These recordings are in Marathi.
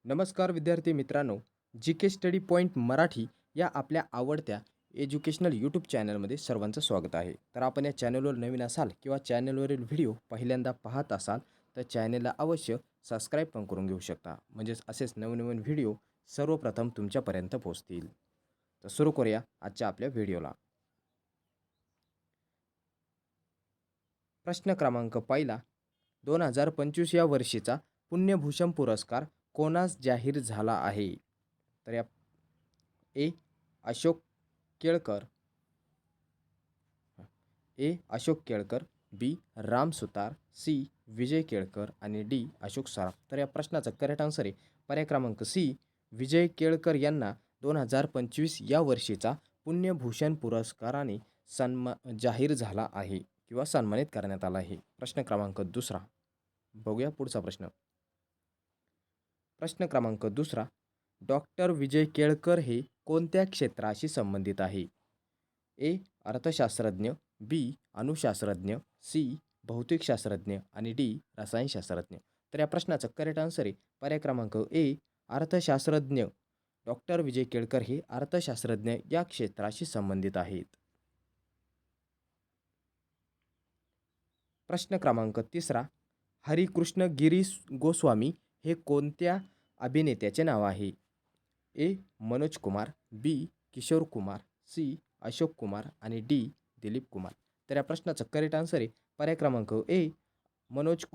नमस्कार विद्यार्थी मित्रांनो, जी के स्टडी पॉईंट मराठी या आपल्या आवडत्या एज्युकेशनल यूट्यूब चॅनलमध्ये सर्वांचं स्वागत आहे. तर आपण या चॅनलवर नवीन असाल किंवा चॅनलवरील व्हिडिओ पहिल्यांदा पाहत असाल तर चॅनलला अवश्य सबस्क्राईब पण करून घेऊ शकता. म्हणजेच असेच नवनवीन व्हिडिओ सर्वप्रथम तुमच्यापर्यंत पोहोचतील. तर सुरू करूया आजच्या आपल्या व्हिडिओला. प्रश्न क्रमांक पहिला, 2025 या वर्षीचा पुण्यभूषण पुरस्कार कोणास जाहीर झाला आहे? तर या ए. अशोक केळकर, अशोक केळकर, बी. राम सुतार, सी. विजय केळकर आणि डी. अशोक सराफ. तर या प्रश्नाचा करेक्ट आन्सर आहे पर्याय क्रमांक सी. विजय केळकर यांना 2025 या वर्षीचा पुण्यभूषण पुरस्काराने जाहीर झाला आहे किंवा सन्मानित करण्यात आला आहे. प्रश्न क्रमांक दुसरा, बघूया पुढचा प्रश्न. प्रश्न क्रमांक दुसरा, डॉक्टर विजय केळकर हे कोणत्या क्षेत्राशी संबंधित आहे? ए. अर्थशास्त्रज्ञ, बी. अणुशास्त्रज्ञ, सी. भौतिकशास्त्रज्ञ आणि डी. रसायनशास्त्रज्ञ. तर या प्रश्नाचं करेक्ट आन्सर आहे पर्याय क्रमांक ए. अर्थशास्त्रज्ञ. डॉक्टर विजय केळकर हे अर्थशास्त्रज्ञ या क्षेत्राशी संबंधित आहेत. प्रश्न क्रमांक तिसरा, हरिकृष्ण गिरी गोस्वामी हे कोणत्या अभिनेत्याचे नाव आहे? ए. मनोज कुमार, बी. किशोर कुमार, सी. अशोक कुमार आणि डी. दिलीप कुमार. तर या प्रश्नाचं करेक्ट आन्सर आहे पर्याय क्रमांक ए. मनोज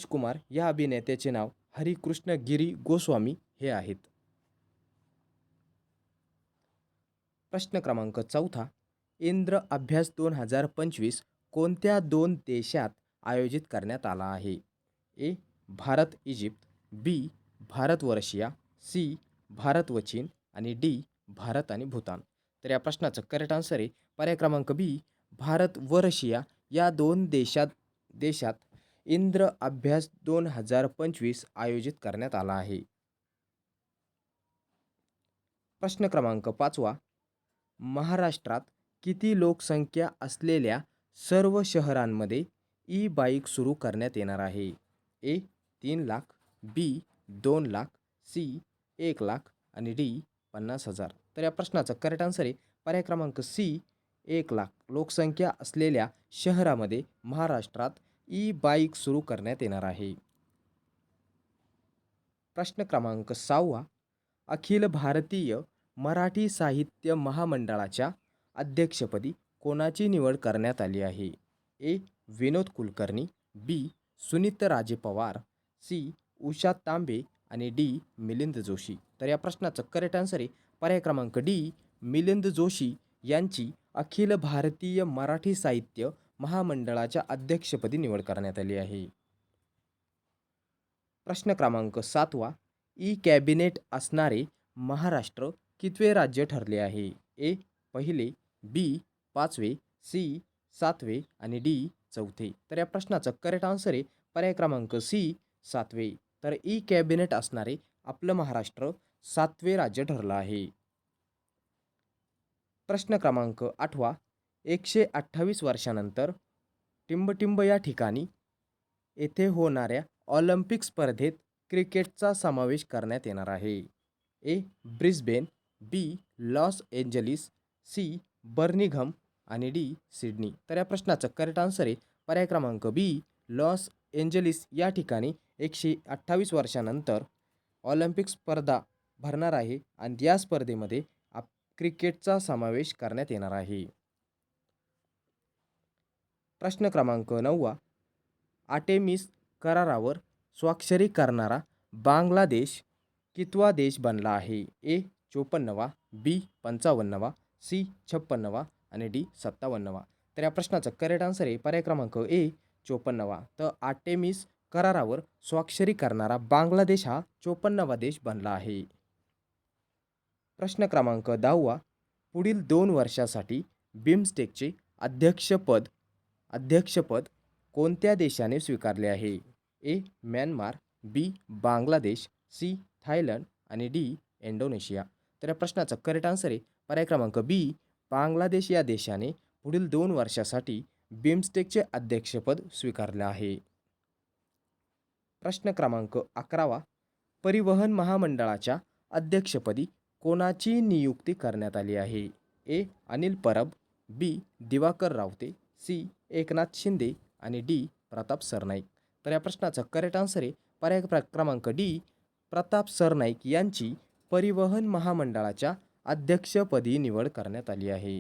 कुमार या अभिनेत्याचे नाव हरिकृष्ण गिरी गोस्वामी हे आहेत. प्रश्न क्रमांक चौथा, इंद्र अभ्यास 2025 कोणत्या दोन देशात आयोजित करण्यात आला आहे? ए. भारत इजिप्त, बी. भारत व रशिया, सी. भारत व चीन आणि डी. भारत आणि भूतान. तर या प्रश्नाचं करेक्ट आन्सर आहे पर्याय क्रमांक बी. भारत व रशिया या दोन देशात इंद्र अभ्यास 2025 आयोजित करण्यात आला आहे. प्रश्न क्रमांक पाचवा, महाराष्ट्रात किती लोकसंख्या असलेल्या सर्व शहरांमध्ये ई बाईक सुरू करण्यात येणार आहे? ए. 3 लाख, बी. 2 लाख, सी. 1 लाख आणि डी. 50,000. तर या प्रश्नाचा करेक्ट आन्सर आहे पर्याय क्रमांक सी. 1 लाख लोकसंख्या असलेल्या शहरामध्ये महाराष्ट्रात ई बाईक सुरू करण्यात येणार आहे. प्रश्न क्रमांक 6, अखिल भारतीय मराठी साहित्य महामंडळाच्या अध्यक्षपदी कोणाची निवड करण्यात आली आहे? ए. विनोद कुलकर्णी, बी. सुनीतराजे पवार, सी. उषा तांबे आणि डी. मिलिंद जोशी. तर या प्रश्नाचं करेक्ट आन्सर आहे पर्याय क्रमांक डी. मिलिंद जोशी यांची अखिल भारतीय मराठी साहित्य महामंडळाच्या अध्यक्षपदी निवड करण्यात आली आहे. प्रश्न क्रमांक 7, ई कॅबिनेट असणारे महाराष्ट्र कितवे राज्य ठरले आहे? ए. पहिले, बी. 5वे, सी. 7वे आणि डी. 4थे. तर या प्रश्नाचं करेक्ट आन्सर आहे पर्याय क्रमांक सी. 7वे. तर ई कॅबिनेट असणारे आपलं महाराष्ट्र 7वे राज्य ठरलं आहे. प्रश्न क्रमांक 8, 128 वर्षानंतर टिंबटिंब या ठिकाणी येथे होणाऱ्या ऑलिम्पिक स्पर्धेत क्रिकेटचा समावेश करण्यात येणार आहे. A. Brisbane, B. Los Angeles, C. Birmingham आणि डी. सिडनी. तर या प्रश्नाचं करेक्ट आन्सर आहे पर्याय क्रमांक बी. लॉस एंजलिस या ठिकाणी 128 वर्षानंतर ऑलिम्पिक स्पर्धा भरणार आहे आणि या स्पर्धेमध्ये क्रिकेटचा समावेश करण्यात येणार आहे. प्रश्न क्रमांक 9, आर्टेमिस करारावर स्वाक्षरी करणारा बांगलादेश कितवा देश बनला आहे? ए. 54वा, बी. 55वा, सी. 56वा आणि डी. 57वा. तर या प्रश्नाचं करेक्ट आन्सर आहे पर्याय क्रमांक ए. 54वा. तर आर्टेमिस करारावर स्वाक्षरी करणारा बांगलादेश हा 54वा देश बनला आहे. प्रश्न क्रमांक 10, पुढील 2 वर्षासाठी बिमस्टेकचे अध्यक्षपद कोणत्या देशाने स्वीकारले आहे? ए. म्यानमार, बी. बांगलादेश, सी. थायलंड आणि डी. इंडोनेशिया. तर या प्रश्नाचं करेक्ट आन्सर आहे पर्याय क्रमांक बी. बांगलादेश या देशाने पुढील 2 वर्षासाठी बिमस्टेकचे अध्यक्षपद स्वीकारले आहे. प्रश्न क्रमांक 11, परिवहन महामंडळाच्या अध्यक्षपदी कोणाची नियुक्ती करण्यात आली आहे? ए. अनिल परब, बी. दिवाकर रावते, सी. एकनाथ शिंदे आणि डी. प्रताप सरनाईक. तर या प्रश्नाचं करेक्ट आन्सर आहे पर्याय क्रमांक डी. प्रताप सरनाईक यांची परिवहन महामंडळाच्या अध्यक्षपदी निवड करण्यात आली आहे.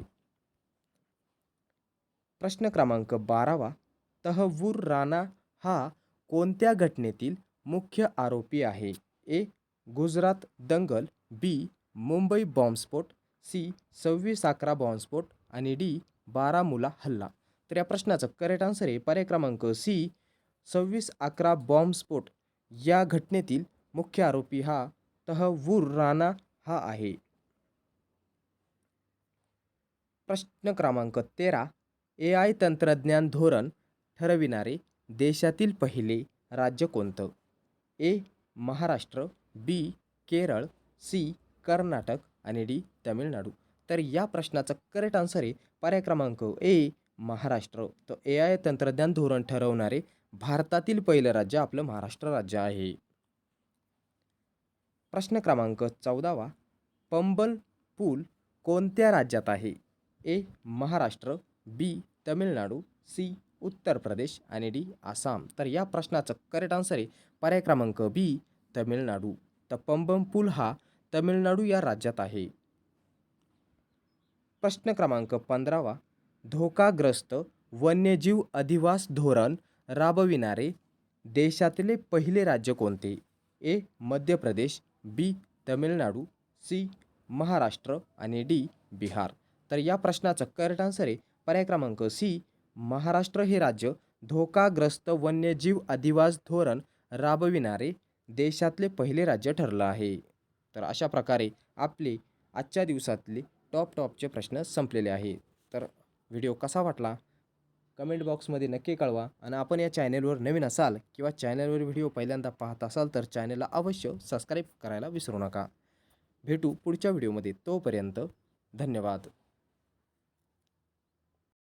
प्रश्न क्रमांक 12वा. तहव्वूर राणा हा कोणत्या घटनेतील मुख्य आरोपी आहे? ए. गुजरात दंगल, बी. मुंबई बॉम्बस्फोट, सी. 26/11 बॉम्बस्फोट आणि डी. बारामुल्ला हल्ला. तर या प्रश्नाचं करेक्ट आन्सर आहे पर्याय क्रमांक सी. 26/11 बॉम्बस्फोट या घटनेतील मुख्य आरोपी हा तहव्वूर राणा हा आहे. प्रश्न क्रमांक 13. AI तंत्रज्ञान धोरण ठरविणारे देशातील पहिले राज्य कोणतं? ए. महाराष्ट्र, बी. केरळ, सी. कर्नाटक आणि डी. तमिळनाडू. तर या प्रश्नाचं करेक्ट आन्सर आहे पर्याय क्रमांक ए. महाराष्ट्र. तर AI तंत्रज्ञान धोरण ठरवणारे भारतातील पहिलं राज्य आपलं महाराष्ट्र राज्य आहे. प्रश्न क्रमांक 14वा. पंबन पूल कोणत्या राज्यात आहे? ए. महाराष्ट्र, बी. तमिळनाडू, सी. उत्तर प्रदेश आणि डी. आसाम. तर या प्रश्नाचं करेक्ट आन्सर आहे पर्याय क्रमांक बी. तमिळनाडू. तर पंबन पूल हा तमिळनाडू या राज्यात आहे. प्रश्न क्रमांक 15वा. धोकाग्रस्त वन्यजीव अधिवास धोरण राबविणारे देशातले पहिले राज्य कोणते? ए. मध्य प्रदेश, बी. तमिळनाडू, सी. महाराष्ट्र आणि डी. बिहार. तर या प्रश्नाचं करेक्ट आन्सर आहे पर्याय क्रमांक सी. महाराष्ट्र हे राज्य धोकाग्रस्त वन्यजीव अधिवास धोरण राबविणारे देशातले पहिले राज्य ठरलं आहे. तर अशा प्रकारे आपले आजच्या दिवसातले टॉपचे प्रश्न संपलेले आहे. तर व्हिडिओ कसा वाटला कमेंट बॉक्समध्ये नक्की कळवा आणि आपण या चॅनलवर नवीन असाल किंवा चॅनलवर व्हिडिओ पहिल्यांदा पाहत असाल तर चॅनलला अवश्य सबस्क्राईब करायला विसरू नका. भेटू पुढच्या व्हिडिओमध्ये. तोपर्यंत धन्यवाद.